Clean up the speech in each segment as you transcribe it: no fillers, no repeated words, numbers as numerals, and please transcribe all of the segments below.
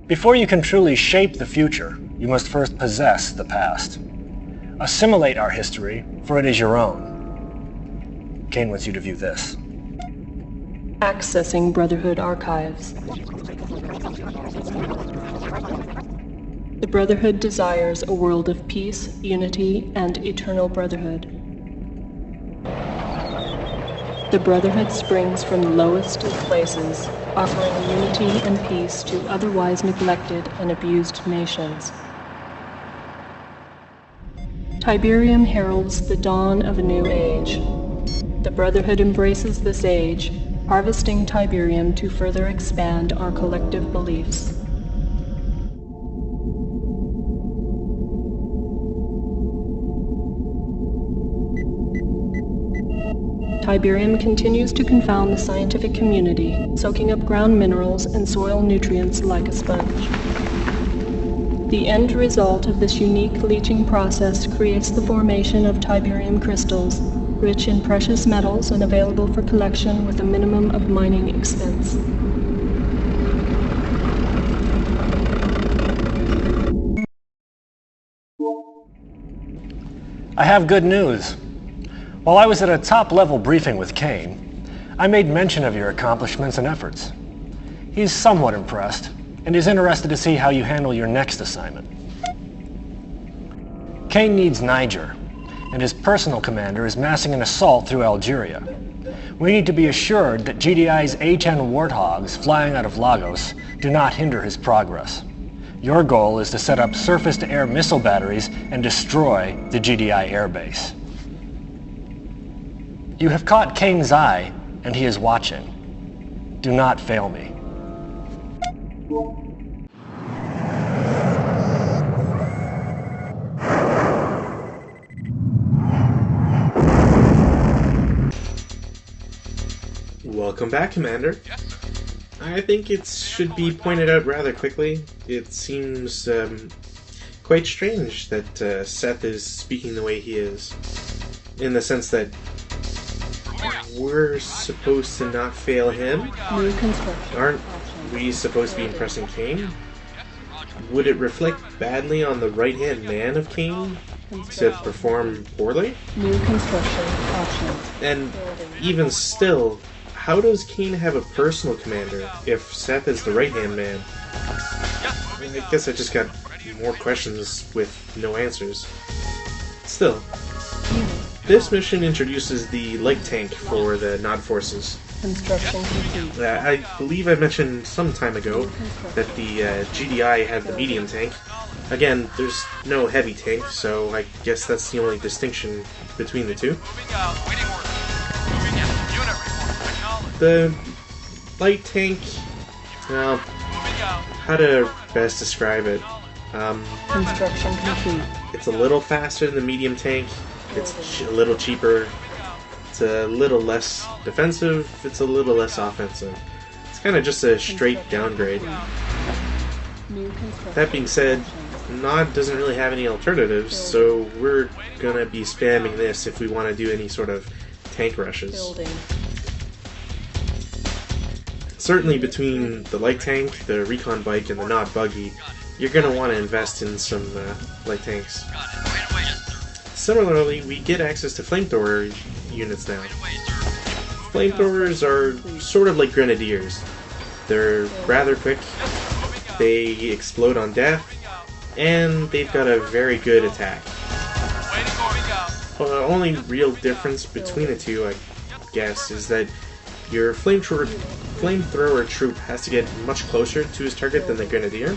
Before you can truly shape the future, you must first possess the past. Assimilate our history, for it is your own. Kane wants you to view this. Accessing Brotherhood archives. The Brotherhood desires a world of peace, unity, and eternal brotherhood. The Brotherhood springs from the lowest of places, offering unity and peace to otherwise neglected and abused nations. Tiberium heralds the dawn of a new age. The Brotherhood embraces this age, harvesting Tiberium to further expand our collective beliefs. Tiberium continues to confound the scientific community, soaking up ground minerals and soil nutrients like a sponge. The end result of this unique leaching process creates the formation of Tiberium crystals, rich in precious metals and available for collection with a minimum of mining expense. I have good news. While I was at a top-level briefing with Kane, I made mention of your accomplishments and efforts. He's somewhat impressed, and is interested to see how you handle your next assignment. Kane needs Niger, and his personal commander is massing an assault through Algeria. We need to be assured that GDI's A-10 Warthogs flying out of Lagos do not hinder his progress. Your goal is to set up surface-to-air missile batteries and destroy the GDI airbase. You have caught Kane's eye, and he is watching. Do not fail me. Welcome back, Commander. Yes, sir. I think it should be pointed out rather quickly. It seems quite strange that Seth is speaking the way he is. In the sense that we're supposed to not fail him? New construction. Aren't we supposed to be impressing Kane? Would it reflect badly on the right-hand man of Kane to perform poorly? New construction options. And even still, how does Kane have a personal commander if Seth is the right-hand man? I guess I just got more questions with no answers. Still, this mission introduces the light tank for the Nod forces. Construction complete. I believe I mentioned some time ago that the GDI had the medium tank. Again, there's no heavy tank, so I guess that's the only distinction between the two. The light tank, well, how to best describe it? Construction complete. It's a little faster than the medium tank. It's a little cheaper. It's a little less defensive. It's a little less offensive. It's kind of just a straight downgrade. That being said, Nod doesn't really have any alternatives, so we're gonna be spamming this if we want to do any sort of tank rushes. Certainly between the light tank, the recon bike, and the Nod buggy, you're gonna want to invest in some light tanks. Similarly, we get access to flamethrower units now. Flamethrowers are sort of like grenadiers. They're rather quick, they explode on death, and they've got a very good attack. The only real difference between the two, I guess, is that your flamethrower troop has to get much closer to his target than the grenadier,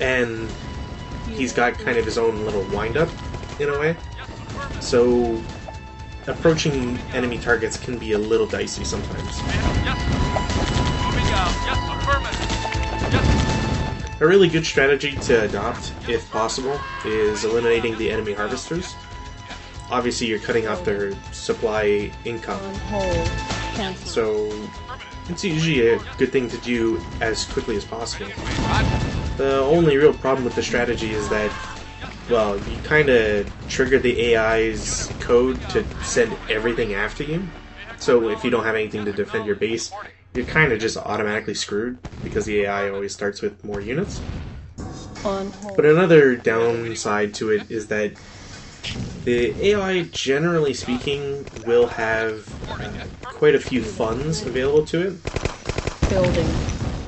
and he's got kind of his own little wind-up, in a way. So approaching enemy targets can be a little dicey sometimes. A really good strategy to adopt, if possible, is eliminating the enemy harvesters. obviously you're cutting off their supply income. So it's usually a good thing to do as quickly as possible. The only real problem with the strategy is that, well, you kind of trigger the AI's code to send everything after you. So if you don't have anything to defend your base, you're kind of just automatically screwed because the AI always starts with more units. But another downside to it is that the AI, generally speaking, will have quite a few funds available to it. Building.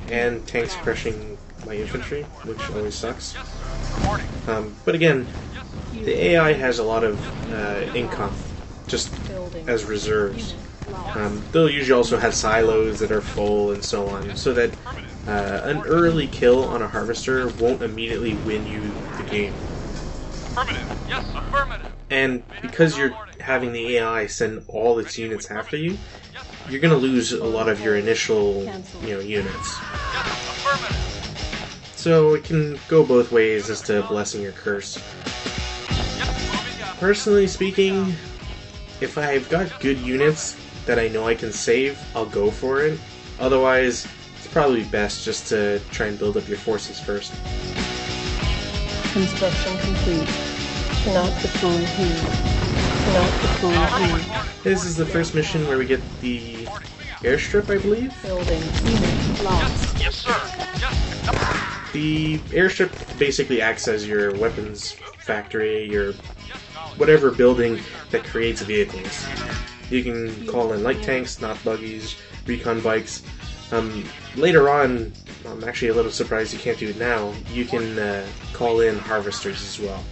And tanks crushing my infantry, which always sucks. But again, the AI has a lot of income, just as reserves. They'll usually also have silos that are full and so on, so that an early kill on a harvester won't immediately win you the game. Affirmative. Yes, affirmative. And because you're having the AI send all its units after you, you're going to lose a lot of your initial, units. Yes, affirmative. So it can go both ways as to blessing or curse. Personally speaking, if I've got good units that I know I can save, I'll go for it. Otherwise, it's probably best just to try and build up your forces first. Construction complete. Cannot deploy here. Cannot deploy here. This is the first mission where we get the airstrip, I believe. Building. Unit lost. Yes, sir. Yes. The airstrip basically acts as your weapons factory, your whatever building that creates vehicles. You can call in light tanks, not buggies, recon bikes. Later on, I'm actually a little surprised you can't do it now, you can call in harvesters as well.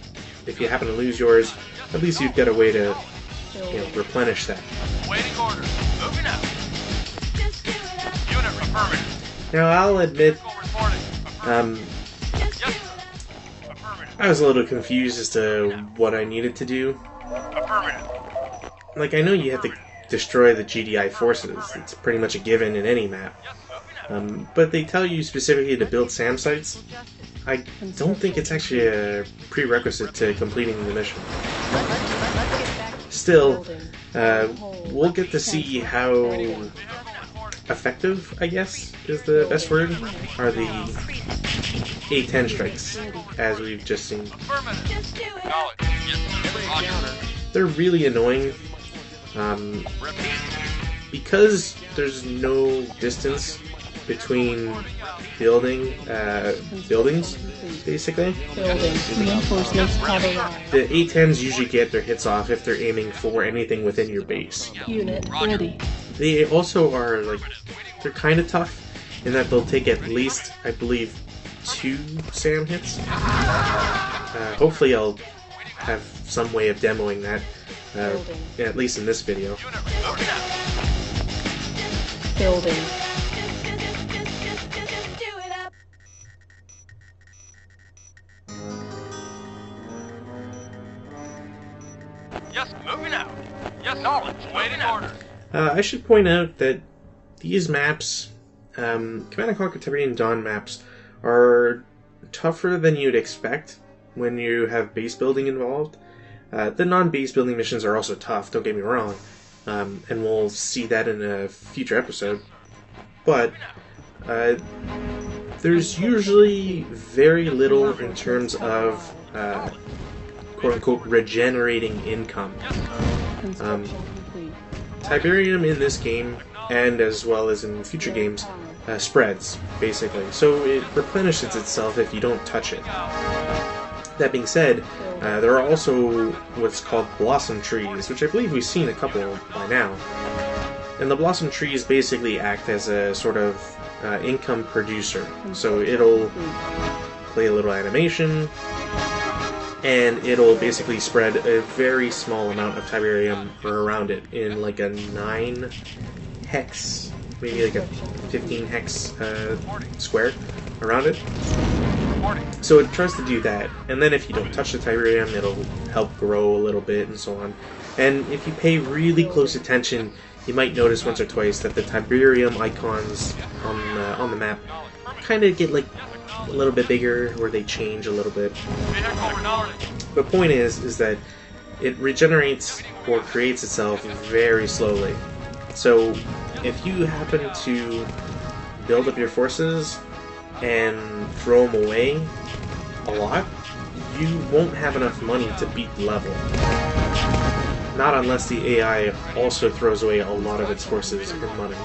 If you happen to lose yours, at least you've got a way to replenish that. Waiting orders. Moving out. Unit affirmative. Now, I'll admit, Reporting. Yes, sir. Affirmative. I was a little confused as to what I needed to do. Affirmative. Like, I know you have to destroy the GDI forces. It's pretty much a given in any map. But they tell you specifically to build SAM sites. I don't think it's actually a prerequisite to completing the mission. Still, we'll get to see how effective, I guess, is the best word, are the A-10 strikes, as we've just seen. Affirmative. Knowledge. Yes, Roger. They're really annoying. Because there's no distance between buildings, basically. Building. Reinforcements have arrived. The A-10s usually get their hits off if they're aiming for anything within your base. Unit ready. They also are, they're kind of tough in that they'll take at least, I believe, 2 SAM hits. Hopefully I'll have some way of demoing that, at least in this video. Building. Yes, moving out. Yes, knowledge. Waiting orders. I should point out that these maps, Command & Conquer Tiberian Dawn maps, are tougher than you'd expect when you have base building involved. The non-base building missions are also tough, don't get me wrong, and we'll see that in a future episode. But there's usually very little in terms of quote-unquote regenerating income. Tiberium in this game, and as well as in future games, spreads, basically. So it replenishes itself if you don't touch it. That being said, there are also what's called blossom trees, which I believe we've seen a couple by now. And the blossom trees basically act as a sort of income producer. So it'll play a little animation, and it'll basically spread a very small amount of Tiberium around it in like a 9 hex, maybe like a 15 hex square around it. So it tries to do that, and then if you don't touch the Tiberium, it'll help grow a little bit and so on. And if you pay really close attention, you might notice once or twice that the Tiberium icons on the map kind of get like a little bit bigger, or they change a little bit. The point is that it regenerates or creates itself very slowly. So if you happen to build up your forces and throw them away a lot, you won't have enough money to beat the level. Not unless the AI also throws away a lot of its forces and money.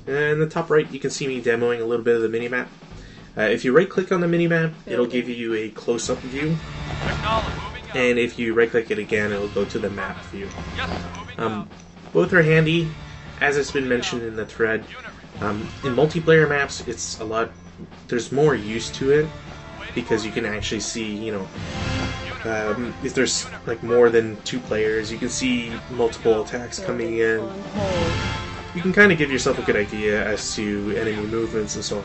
In the top right, you can see me demoing a little bit of the minimap. If you right-click on the minimap, it'll give you a close-up view. And if you right-click it again, it'll go to the map view. Both are handy, as it's been mentioned in the thread. In multiplayer maps, it's a lot. There's more use to it because you can actually see, you know, if there's like more than 2 players, you can see multiple attacks coming in. You can kind of give yourself a good idea as to enemy movements and so on.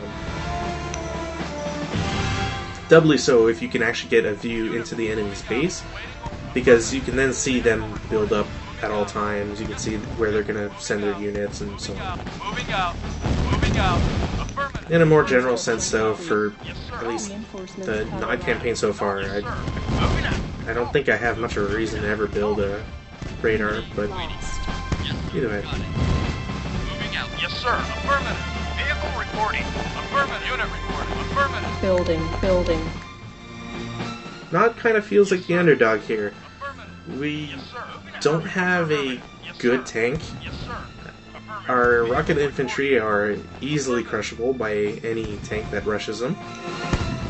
Doubly so if you can actually get a view into the enemy's base, because you can then see them build up at all times. You can see where they're going to send their units and so on. In a more general sense, though, for at least the Nod campaign so far, I don't think I have much of a reason to ever build a radar, but either way. Yes, sir. Affirmative. Vehicle reporting. Affirmative. Unit reporting. Affirmative. Building. Nod kind of feels like the underdog here. We don't have a good tank. Our rocket infantry are easily crushable by any tank that rushes them.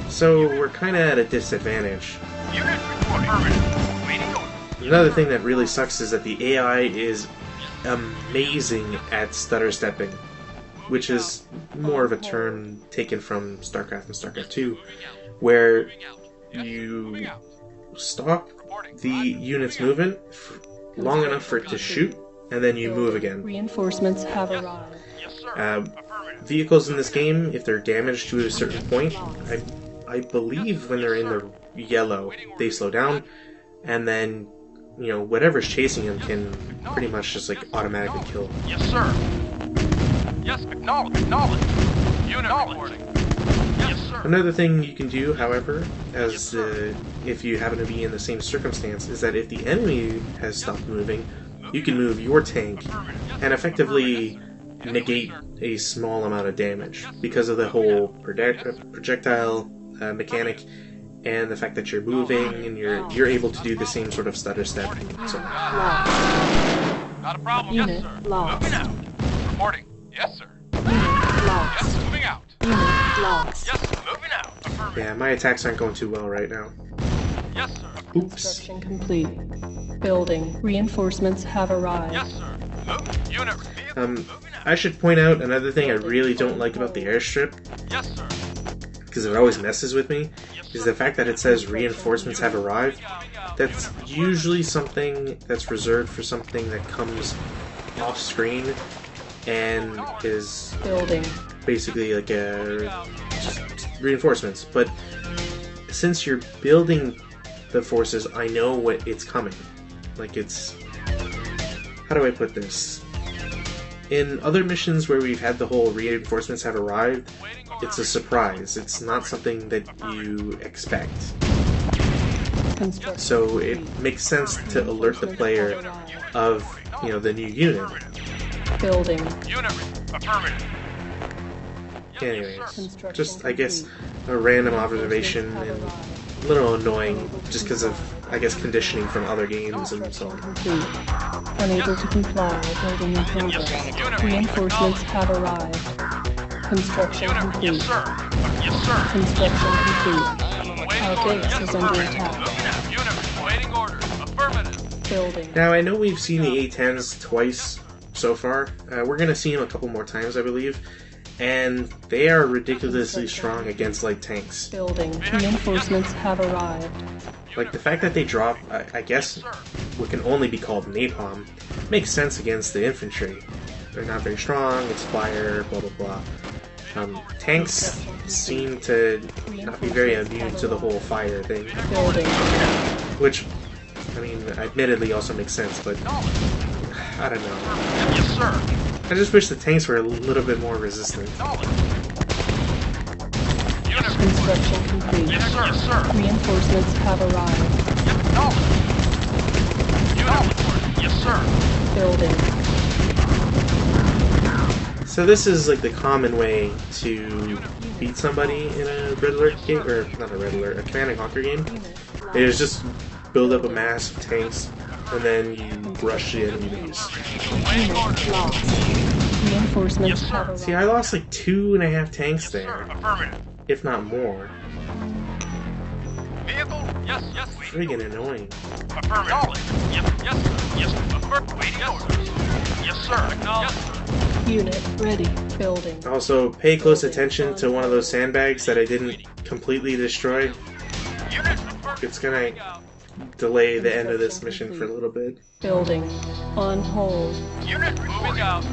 So we're kind of at a disadvantage. Unit reporting. Affirmative. Waiting order. Another thing that really sucks is that the AI is amazing at stutter stepping, which is more of a term taken from StarCraft and StarCraft 2, where you stop the unit's movement long enough for it to shoot, and then you move again. Reinforcements have arrived. Vehicles in this game, if they're damaged to a certain point, I believe when they're in the yellow, they slow down, and then, you know, whatever's chasing them can pretty much just like automatically kill them. Yes, sir. Yes, acknowledge. Unit reporting. Yes, sir. Another thing you can do, however, as if you happen to be in the same circumstance, is that if the enemy has stopped moving, you can move your tank and effectively negate a small amount of damage because of the whole projectile mechanic. And the fact that you're moving and you're able to do the same sort of stutter step. So. Not a problem. Unit yes, sir. lost. Moving out. Reporting. Yes, sir. Unit lost. Yes, moving out. Unit lost. Yes, moving out. Affirmative. Yeah, my attacks aren't going too well right now. Yes, sir. Oops. Construction complete. Building. Reinforcements have arrived. Yes, sir. Move. Unit. Vehicle. Moving out. I should point out another thing I really don't like about the airstrip, Yes, sir. because it always messes with me, is the fact that it says reinforcements have arrived. That's usually something that's reserved for something that comes off screen and is Building. basically like just reinforcements. But since you're building the forces, I know what it's coming. Like it's... How do I put this? In other missions where we've had the whole reinforcements have arrived, it's a surprise. It's not something that you expect. So it makes sense to alert the player of, you know, the new unit. Building. Unit. Affirmative. Anyways, just, I guess, a random observation and a little annoying just because of, I guess, conditioning from other games and so on. Complete. Unable to comply. Building in progress. Reinforcements have arrived. Construction Unit. complete. Yes, sir. Yes, sir. Construction complete. Waiting Our order. base Yes, is under affirmative. attack. Moving out. Unit. Waiting orders. Affirmative. Building. Now, I know we've seen the A-10s twice so far. We're going to see them a couple more times, I believe. And they are ridiculously strong against light tanks. Building. Reinforcements have arrived. Like, the fact that they drop, I guess, what can only be called napalm, makes sense against the infantry. They're not very strong, it's fire, blah blah blah. Tanks seem to not be very immune to the whole fire thing. Building. Which, I mean, admittedly also makes sense, but I don't know. Yes, sir. I just wish the tanks were a little bit more resistant. Acknowledged. Unit reporting. Construction complete. Yes, sir. Yes, sir. Reinforcements have arrived. Yep, acknowledged. Unit reporting. Yes, sir. Building. So this is like the common way to beat somebody in a Red Alert game, or not a Red Alert, a Command & Conquer game. It is just build up a mass of tanks, and then you rush the enemies. Waiting orders. Lost. Reinforcements Yes, sir. have arrived. See, I lost like 2.5 tanks Yes, sir. there, Affirmative. if not more. Vehicle? Yes, yes. Friggin' annoying. Affirmative. Yes, yes, sir. Yes, affirmative. Waiting orders. Yes, sir. Acknowledged. Yes, sir. Unit ready. Building. Also, pay close attention to one of those sandbags that I didn't completely destroy. Unit affirmative. It's gonna delay the end of this mission for a little bit. Building. On hold. Unit moving out.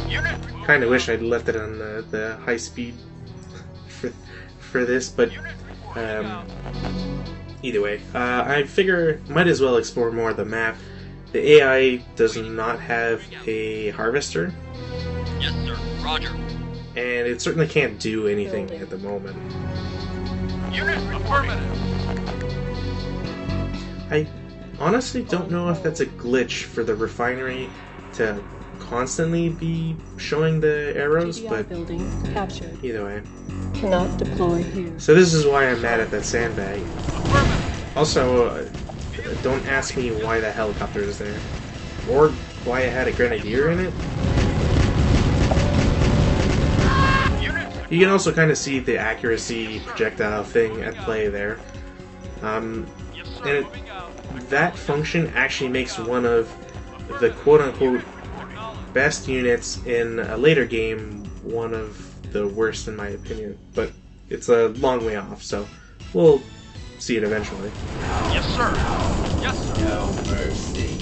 Unit moving Kinda wish I'd left it on the high speed for this, but either way. I figure might as well explore more of the map. The AI does not have a harvester, Yes, sir. Roger. and it certainly can't do anything at the moment. Unit affirmative. I honestly don't know if that's a glitch for the refinery to constantly be showing the arrows, GDI but building captured. either way. Cannot deploy here. So this is why I'm mad at that sandbag. Affirmative. Also, don't ask me why the helicopter is there. Or why it had a grenadier in it. Unit. You can also kind of see the accuracy projectile thing at play there. Yes, And sir. it, Moving out. that function actually makes one of the quote-unquote best units in a later game one of the worst in my opinion. But it's a long way off, so we'll see it eventually. Yes, sir. Yes, sir. No mercy.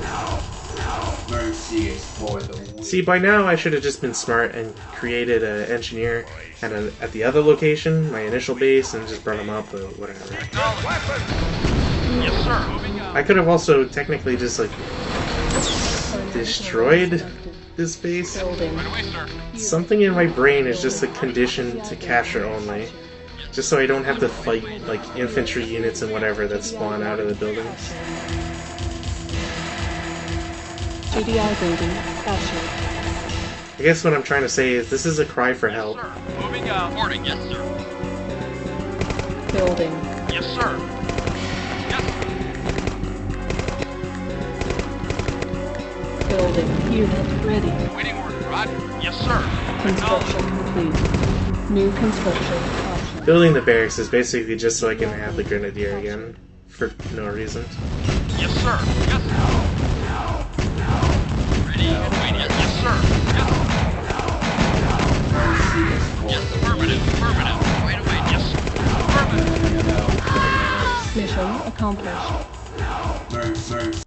No mercy is for the weak. See, by now I should have just been smart and created an engineer at the other location, my initial base, and just brought him up or whatever. Acknowledged. Yes, sir. Moving out. I could have also technically just like destroyed this base. Building. Right away, sir. Something in my brain is just a condition to capture only. Just so I don't have to fight like infantry units and whatever that spawn out of the buildings. GDI building captured. I guess what I'm trying to say is this is a cry for Yes, help. sir. Moving out. Reporting. Yes, sir. Building. Yes, sir. Yes, sir. Building. Unit ready. Waiting order. Roger. Yes, sir. Construction complete. New construction option. Building the barracks is basically just so I can have the grenadier again. For no reason. Yes, sir. Yes, sir. Ready and waiting. Yes, sir. Yes. Mercy is for Yes, the affirmative. Affirmative. Wait, wait. Yes. Affirmative. Mission accomplished. weak. Mercy.